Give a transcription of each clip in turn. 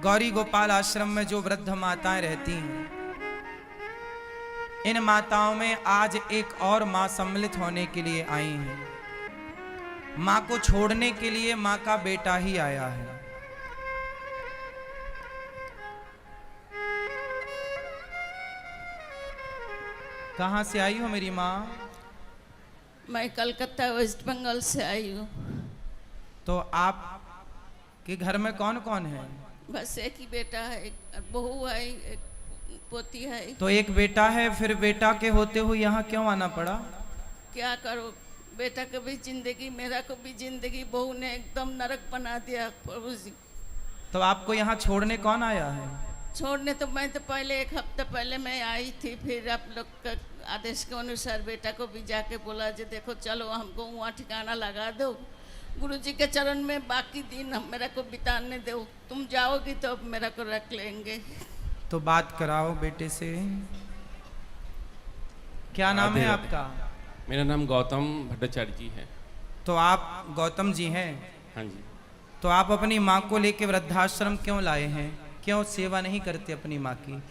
गौरी गोपाल आश्रम में जो वृद्ध माताएं रहती हैं, इन माताओं में आज एक और मां सम्मिलित होने के लिए आई हैं। मां को छोड़ने के लिए मां का बेटा ही आया है। कहां से आई हो मेरी मां? मैं कलकत्ता वेस्ट बंगाल से आई हूँ। तो आप के घर में कौन कौन है? बस एक ही बेटा है, एक बहू है, एक पोती है। तो एक बेटा है, फिर बेटा के होते हुए यहाँ क्यों आना पड़ा? क्या करो, बेटा को भी जिंदगी, मेरा को भी जिंदगी बहू ने एकदम नरक बना दिया प्रभु जी। तो आपको यहाँ छोड़ने कौन आया है? छोड़ने तो मैं तो पहले एक हफ्ता पहले मैं आई थी, फिर आप लोग का आदेश के अनुसार बेटा को भी जाके बोला जो देखो चलो हमको वहाँ ठिकाना लगा दो, गुरु जी के चरण में बाकी दिन हम मेरा को बिताने दो, तुम जाओगी तो अब मेरा को रख लेंगे। तो बात कराओ बेटे से। क्या नाम है आपका? मेरा नाम गौतम भट्टाचार्य जी है। तो आप गौतम जी हैं? हाँ जी। तो आप अपनी माँ को लेके वृद्धाश्रम क्यों लाए हैं? क्यों सेवा नहीं करते अपनी माँ की?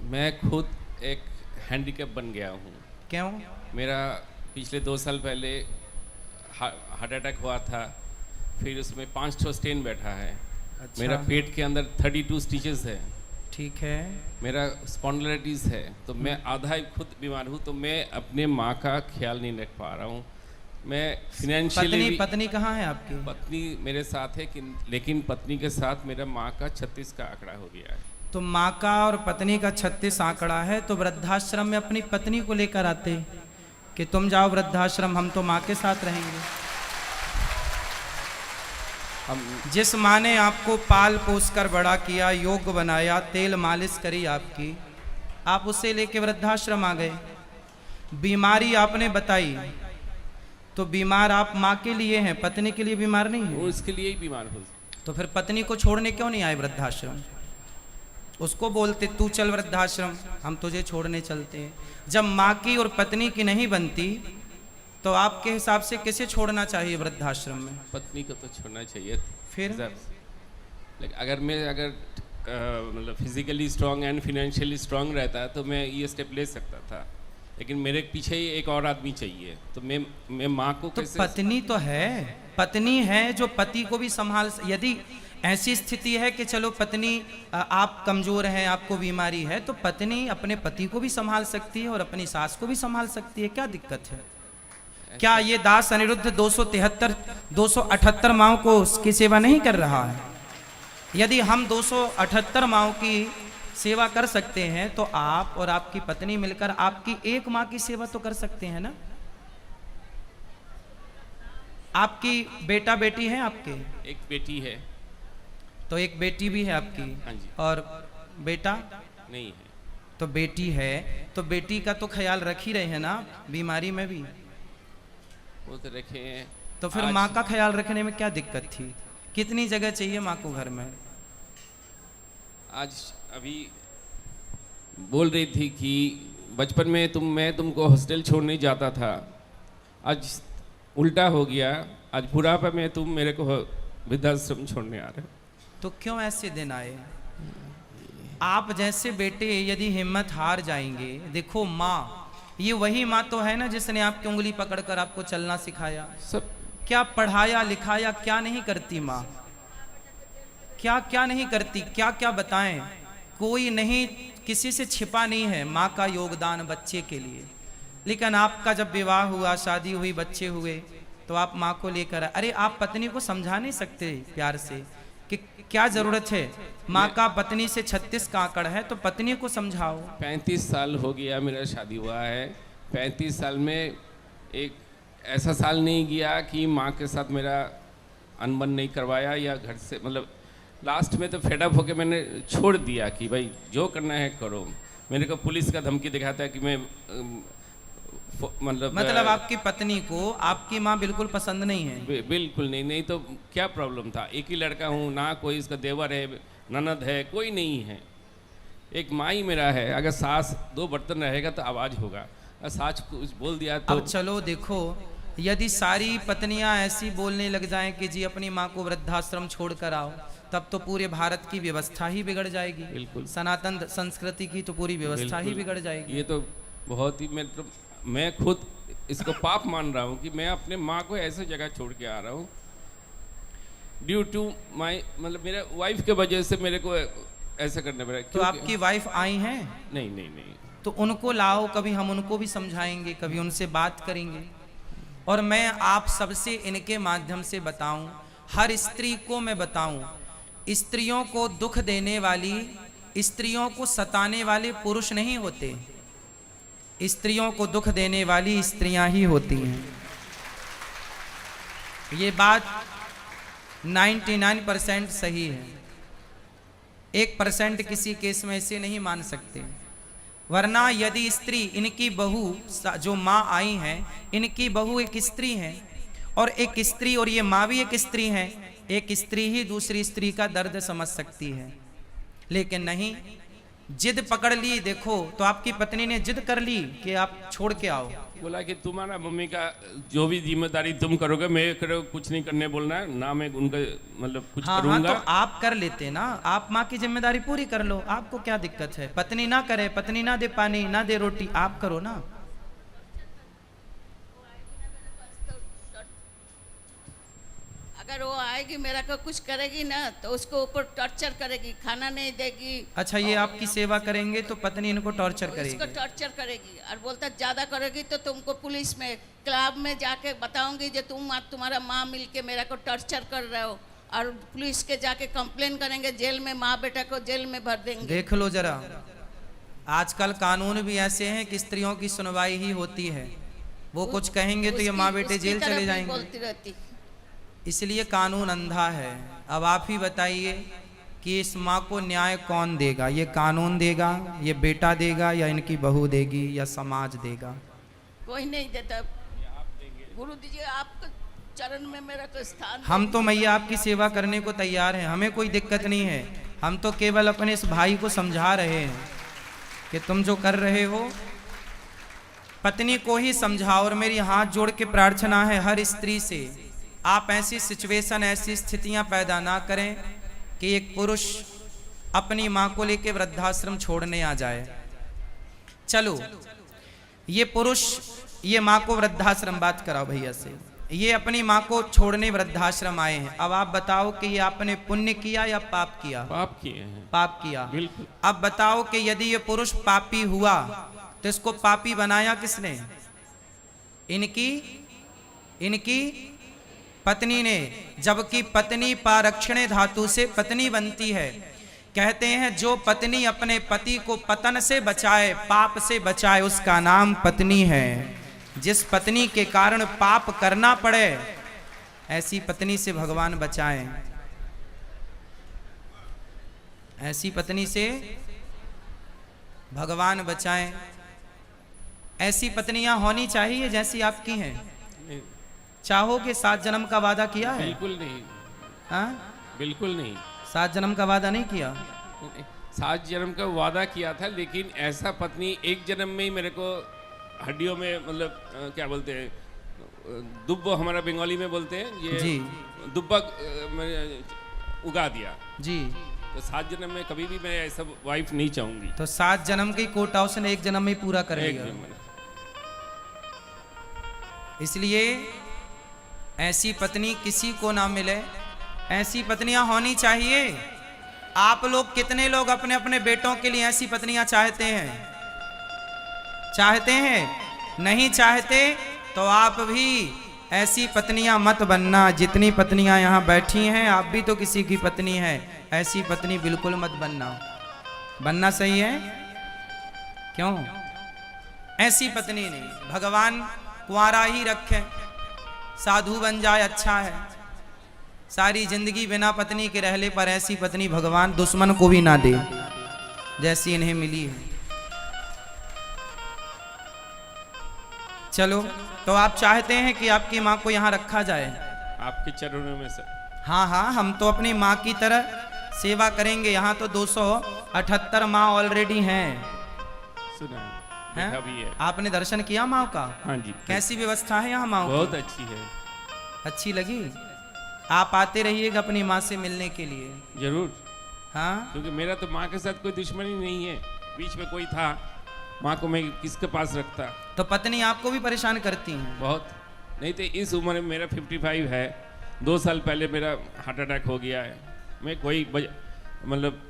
मैं खुद एक हैंडीकैप बन गया हूँ। क्यों? मेरा पिछले 2 साल पहले हार्ट अटैक हुआ था, फिर उसमें 5 स्टेन बैठा है। अच्छा। मेरा पेट के अंदर 32 स्टिचेस है। ठीक है। मेरा स्पॉन्डिलाइटिस है, तो मैं आधा ही खुद बीमार हूँ, तो मैं अपने माँ का ख्याल नहीं रख पा रहा हूँ। मैं फिनेंशियली पत्नी कहाँ है आपकी? पत्नी मेरे साथ है, लेकिन पत्नी के साथ मेरा माँ का 36 का आंकड़ा हो गया है। तो माँ का और पत्नी का 36 आंकड़ा है, तो वृद्धाश्रम में अपनी पत्नी को लेकर आते कि तुम जाओ वृद्धाश्रम, हम तो माँ के साथ रहेंगे। जिस माँ ने आपको पाल पोस कर बड़ा किया, योग्य बनाया, तेल मालिश करी आपकी, आप उसे लेके वृद्धाश्रम आ गए। बीमारी आपने बताई, तो बीमार आप माँ के लिए हैं, पत्नी के लिए बीमार नहीं है। उसके लिए ही बीमार हो। तो फिर पत्नी को छोड़ने क्यों नहीं आए वृद्धाश्रम? उसको बोलते तू चल वृद्धाश्रम, हम तुझे छोड़ने चलते हैं। जब माँ की और पत्नी की नहीं बनती, तो आपके हिसाब से किसे छोड़ना चाहिए वृद्धाश्रम में? पत्नी को तो छोड़ना चाहिए। फिर अगर मतलब physically strong and financially strong रहता तो मैं ये स्टेप ले सकता था, लेकिन मेरे पीछे ही एक और आदमी चाहिए, तो मैं माँ को तो कैसे? पत्नी तो है, पत्नी है जो पति को भी संभाल। यदि ऐसी स्थिति है कि चलो पत्नी आप कमजोर हैं, आपको बीमारी है, तो पत्नी अपने पति को भी संभाल सकती है और अपनी सास को भी संभाल सकती है। क्या दिक्कत है? क्या ये दास अनिरुद्ध 278 माओं को उसकी सेवा नहीं कर रहा है? यदि हम 278 माओं की सेवा कर सकते हैं, तो आप और आपकी पत्नी मिलकर आपकी एक माँ की सेवा तो कर सकते हैं ना? आपकी बेटा बेटी है आपके? एक बेटी है। तो एक बेटी भी है आपकी? हाँ जी। और बेटा नहीं है। तो बेटी है, तो बेटी का तो ख्याल रख ही रहे हैं ना बीमारी में भी? वो तो रखे हैं। तो फिर माँ का ख्याल रखने में क्या दिक्कत थी? कितनी जगह चाहिए माँ को घर में? आज अभी बोल रही थी कि बचपन में मैं तुमको हॉस्टल छोड़ने जाता था, आज उल्टा हो गया, आज बुढ़ापा में तुम मेरे को वृद्धाश्रम छोड़ने आ रहे हो। तो क्यों ऐसे दिन आए? आप जैसे बेटे यदि हिम्मत हार जाएंगे, देखो माँ, ये वही माँ तो है ना जिसने आपकी उंगली पकड़कर आपको चलना सिखाया, सब क्या पढ़ाया लिखाया, क्या नहीं करती माँ? क्या क्या नहीं करती, क्या क्या बताएं? कोई नहीं, किसी से छिपा नहीं है माँ का योगदान बच्चे के लिए। लेकिन आपका जब विवाह हुआ, शादी हुई, बच्चे हुए, तो आप माँ को लेकर, अरे आप पत्नी को समझा नहीं सकते प्यार से कि क्या जरूरत है? माँ का पत्नी से 36 का आंकड़ा है, तो पत्नी को समझाओ। 35 साल हो गया मेरा शादी हुआ है। 35 साल में एक ऐसा साल नहीं गया कि माँ के साथ मेरा अनबन नहीं करवाया, या घर से, मतलब लास्ट में तो फेडअप होके मैंने छोड़ दिया कि भाई जो करना है करो। मेरे को पुलिस का धमकी दिखाता है कि मैं मतलब आपकी पत्नी को आपकी माँ बिल्कुल पसंद नहीं है? बिल्कुल नहीं तो क्या प्रॉब्लम था? एक ही लड़का हूँ ना, कोई इसका देवर है, ननद है, कोई नहीं है, एक माँ ही मेरा है। अगर सास 2 बर्तन रहेगा तो आवाज होगा, और सास कुछ बोल दिया तो। अब चलो देखो, यदि सारी पत्नियां ऐसी बोलने लग जाएं कि जी अपनी माँ को वृद्धाश्रम छोड़कर आओ, तब तो पूरे भारत की व्यवस्था ही बिगड़ जाएगी। बिल्कुल। सनातन संस्कृति की तो पूरी व्यवस्था ही बिल्कुल। बिगड़ जाएगी। ये तो बहुत ही मैं खुद इसको पाप मान रहा हूँ कि मैं अपने माँ को ऐसे जगह छोड़ के आ रहा हूँ ड्यू टू माई, मतलब मेरे वाइफ के वजह से मेरे को ऐसा करना पड़ा। तो आपकी वाइफ आई हैं? नहीं नहीं नहीं। तो उनको लाओ, कभी हम उनको भी समझाएंगे, कभी उनसे बात करेंगे। और मैं आप सबसे इनके माध्यम से बताऊं, हर स्त्री को मैं बताऊं, स्त्रियों को दुख देने वाली, स्त्रियों को सताने वाले पुरुष नहीं होते, स्त्रियों को दुख देने वाली स्त्रियां ही होती हैं। ये बात 99% सही है, 1% किसी केस में ऐसे नहीं मान सकते। वरना यदि स्त्री, इनकी बहू जो माँ आई हैं, इनकी बहू एक स्त्री है, और एक स्त्री, और ये माँ भी एक स्त्री है, एक स्त्री ही दूसरी स्त्री का दर्द समझ सकती है। लेकिन नहीं, जिद पकड़ ली। देखो, तो आपकी पत्नी ने जिद कर ली कि आप छोड़ के आओ। बोला कि तुम्हारा मम्मी का जो भी जिम्मेदारी तुम करोगे, मैं कुछ नहीं करने बोलना है ना, मैं उनका मतलब कुछ हाँ, करूंगा। हाँ, तो आप कर लेते ना, आप माँ की जिम्मेदारी पूरी कर लो, आपको क्या दिक्कत है? पत्नी ना करे, पत्नी ना दे पानी, ना दे रोटी, आप करो ना। अगर वो आएगी मेरा को कुछ करेगी ना, तो उसको ऊपर टॉर्चर करेगी, खाना नहीं देगी। अच्छा, ये आपकी सेवा करेंगे तो पत्नी इनको टॉर्चर इसको करेगी। टॉर्चर करेगी और बोलता ज्यादा करेगी तो तुमको पुलिस में, क्लब में जाके बताऊंगी जो तुम्हारा माँ मिलके मेरा को टॉर्चर कर रहे हो, और पुलिस के जाके कंप्लेन करेंगे, जेल में माँ बेटा को जेल में भर देंगे। देख लो जरा, आजकल कानून भी ऐसे हैं कि स्त्रियों की सुनवाई ही होती है। वो कुछ कहेंगे तो ये माँ बेटे जेल चले जाएंगे। बोलती रहती। इसलिए कानून अंधा है। अब आप ही बताइए कि इस माँ को न्याय कौन देगा? ये कानून देगा, ये बेटा देगा, या इनकी बहू देगी, या समाज देगा? कोई नहीं देता। गुरु जी आपके चरण में मेरा तो स्थान। हम तो मैया आपकी सेवा करने को तैयार हैं, हमें कोई दिक्कत नहीं है। हम तो केवल अपने इस भाई को समझा रहे हैं कि तुम जो कर रहे हो, पत्नी को ही समझाओ। और मेरी हाथ जोड़ के प्रार्थना है हर स्त्री से, आप ऐसी सिचुएशन, ऐसी स्थितियां पैदा ना करें कि एक पुरुष अपनी माँ को लेकर वृद्धाश्रम छोड़ने आ जाए। चलो, ये पुरुष, ये माँ को वृद्धाश्रम, बात कराओ भैया से, ये अपनी माँ को छोड़ने वृद्धाश्रम आए हैं। अब आप बताओ कि ये आपने पुण्य किया या पाप किया? पाप किए हैं। पाप किया। बिल्कुल। अब बताओ कि यदि ये पुरुष पापी हुआ तो इसको पापी बनाया किसने? इनकी पत्नी ने। जबकि पत्नी पारक्षणे धातु से पत्नी बनती है। कहते हैं जो पत्नी अपने पति को पतन से बचाए, पाप से बचाए, उसका नाम पत्नी है। जिस पत्नी के कारण पाप करना पड़े, ऐसी पत्नी से भगवान बचाएं। ऐसी पत्नी से भगवान बचाएं। ऐसी पत्नियां होनी चाहिए जैसी आपकी हैं। चाहोगे? 7 जन्म का वादा किया है? बिल्कुल नहीं। हाँ, बिल्कुल नहीं। 7 जन्म का वादा नहीं किया? 7 जन्म का वादा किया था, लेकिन ऐसा पत्नी एक जन्म में ही मेरे को हड्डियों में, मतलब क्या बोलते हैं, दुब्बो हमारा बंगाली में बोलते हैं, ये जी, दुब्बा उगा दिया जी। तो 7 जन्म में कभी भी मैं ऐसा वाइफ नहीं चाहूंगी। तो 7 जन्म की कोटा उसने 1 जन्म में ही पूरा कर एक लिया। जन्म में। इसलिए ऐसी पत्नी किसी को ना मिले, ऐसी पत्नियां होनी चाहिए। आप लोग, कितने लोग अपने अपने बेटों के लिए ऐसी पत्नियां चाहते हैं? चाहते हैं? नहीं चाहते तो आप भी ऐसी पत्नियां मत बनना। जितनी पत्नियां यहाँ बैठी हैं, आप भी तो किसी की पत्नी है। ऐसी पत्नी बिल्कुल मत बनना। बनना सही है? क्यों? ऐसी पत्नी नहीं, भगवान कुंवारा ही रखे, साधु बन जाए, अच्छा है। सारी जिंदगी बिना पत्नी के रहले पर ऐसी पत्नी भगवान दुश्मन को भी ना दे जैसी इन्हें मिली है। चलो, तो आप चाहते हैं कि आपकी माँ को यहाँ रखा जाए? आपके चरणों में सर। हाँ हाँ, हम तो अपनी माँ की तरह सेवा करेंगे। यहाँ तो 278 माँ ऑलरेडी हैं। सुना हैं? देखा भी है। आपने दर्शन किया माँ का? हाँ जी। कैसी व्यवस्था है यहाँ माँ बहुत की? अच्छी है। अच्छी लगी? आप आते रहिएगा अपनी माँ से मिलने के लिए। जरूर, हाँ, क्योंकि मेरा तो माँ के साथ कोई दुश्मनी नहीं है। बीच में कोई था, माँ को मैं किसके पास रखता। तो पत्नी आपको भी परेशान करती हैं? बहुत, नहीं तो इस उम्र में मेरा 55 है। 2 साल पहले मेरा हार्ट अटैक हो गया है। मैं कोई मतलब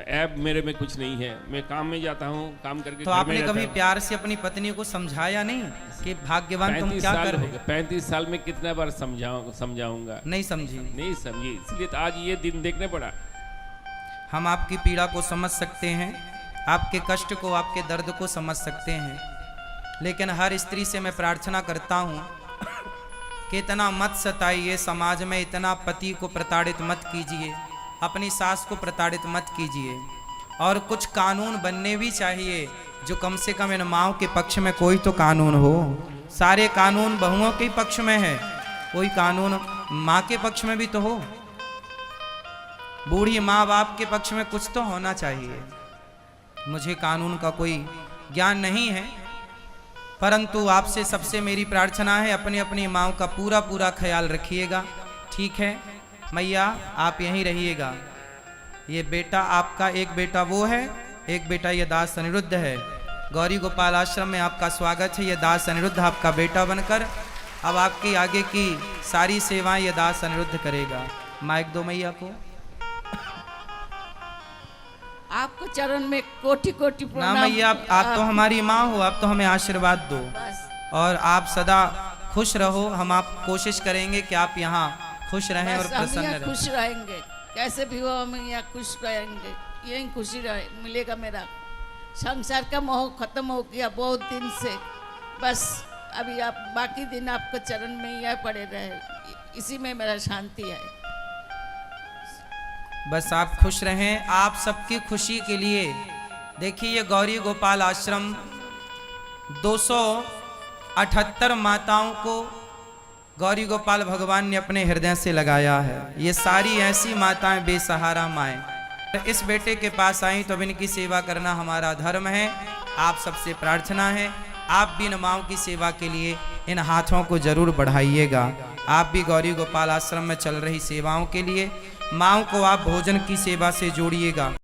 ऐब मेरे में कुछ नहीं है। मैं काम में जाता हूँ, काम करके तो घर में आपने रहता कभी हूँ। प्यार से अपनी पत्नी को समझाया नहीं कि भाग्यवान तुम 35 क्या साल कर हो रहे गए। हो? 35 साल में कितना बार समझाऊंगा, नहीं समझी? नहीं समझी। इसलिए तो आज ये दिन देखने पड़ा। हम आपकी पीड़ा को समझ सकते हैं, आपके कष्ट को, आपके दर्द को समझ सकते हैं, लेकिन हर स्त्री से मैं प्रार्थना करता हूँ कि इतना मत सताइए, समाज में इतना पति को प्रताड़ित मत कीजिए, अपनी सास को प्रताड़ित मत कीजिए। और कुछ कानून बनने भी चाहिए जो कम से कम इन माओं के पक्ष में कोई तो कानून हो। सारे कानून बहुओं के पक्ष में है, कोई कानून माँ के पक्ष में भी तो हो। बूढ़ी माँ बाप के पक्ष में कुछ तो होना चाहिए। मुझे कानून का कोई ज्ञान नहीं है, परंतु आपसे सबसे मेरी प्रार्थना है, अपनी अपनी माँ का पूरा पूरा ख्याल रखिएगा। ठीक है मैया, आप यहीं रहिएगा। ये बेटा आपका, एक बेटा वो है, एक बेटा ये दास अनिरुद्ध है। गौरी गोपाल आश्रम में आपका स्वागत है। ये दास अनिरुद्ध आपका बेटा बनकर अब आपकी आगे की सारी सेवाएं ये दास अनिरुद्ध करेगा। माइक दो मैया को। आपको चरण में कोटि कोटि ना प्रणाम। मैया, आप तो हमारी माँ हो, आप तो हमें आशीर्वाद दो बस और आप सदा खुश रहो। हम आप कोशिश करेंगे कि आप यहाँ खुश रहें और बस हम प्रसन्न यहाँ रहें। खुश रहेंगे, कैसे भी हो हम यहाँ खुश रहेंगे। यही खुशी मिलेगा। मेरा संसार का मोह खत्म हो गया बहुत दिन से। बस अभी आप बाकी दिन आपके चरण में यह पड़े रहे, इसी में मेरा शांति है। बस आप खुश रहें। आप सबकी खुशी के लिए देखिए, ये गौरी गोपाल आश्रम 278 माताओं को गौरी गोपाल भगवान ने अपने हृदय से लगाया है। ये सारी ऐसी माताएं, बेसहारा माएँ इस बेटे के पास आई, तो अब इनकी सेवा करना हमारा धर्म है। आप सबसे प्रार्थना है, आप भी इन माँओं की सेवा के लिए इन हाथों को जरूर बढ़ाइएगा। आप भी गौरी गोपाल आश्रम में चल रही सेवाओं के लिए माँओं को आप भोजन की सेवा से जोड़िएगा।